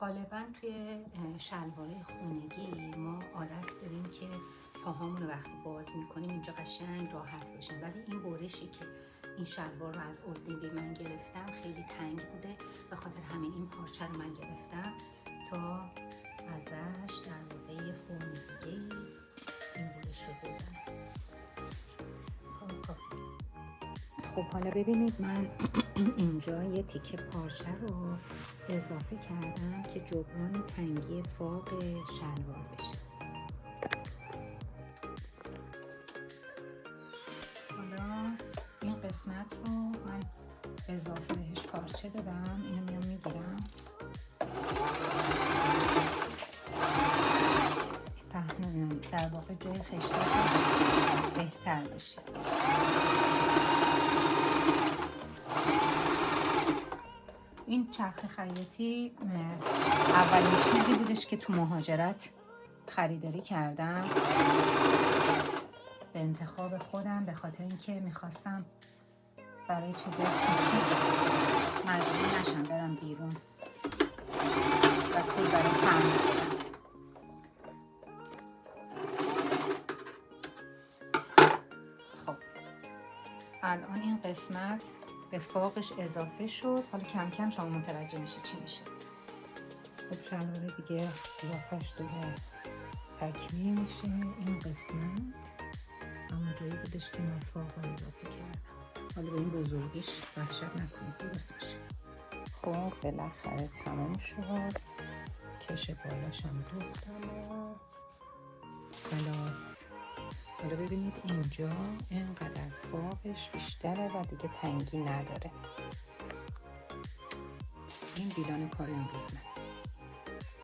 غالبا توی شلوارهای خونگی ما عادت داریم که پاهامون رو وقتی باز میکنیم اینجا قشنگ راحت باشیم، ولی این برشی که این شلوار رو از اولد نیوی من گرفتم خیلی تنگ بوده، به خاطر همین این پارچه رو من گرفتم تا ازش در واقع یه فرم دیگه این برش رو بزنم. خب حالا ببینید من اینجا یه تیکه پارچه رو اضافه کردم که جبران تنگی فاق شلوار بشه. حالا این قسمت رو من اضافه بهش پارچه دادم، اینو میام میگیرم پهنونم در واقع جای خشتکش بهتر بشه. این چرخ خیاطی اولین چیزی بودش که تو مهاجرت خریداری کردم به انتخاب خودم، به خاطر اینکه میخواستم برای چیزای کوچیک مجبور نشم برم بیرون و پول برای تعمیر بدم. خب الان این قسمت به فوقش اضافه شد، حالا کم کم شما متوجه میشه چی میشه. خب شلوار دیگه قیافش دوباره تکمیل میشه. این قسمت همون جایی بودش که من فوق رو اضافه کردم. حالا به این بزرگیش وحشت نکنید، درست میشه. خب بالاخره تمام شد. کش بالاش هم دوختم و خلاص. حالا ببینید اینجا اینقدر فوقش بیشتره و دیگه تنگی نداره. این بیلان کار امروز من.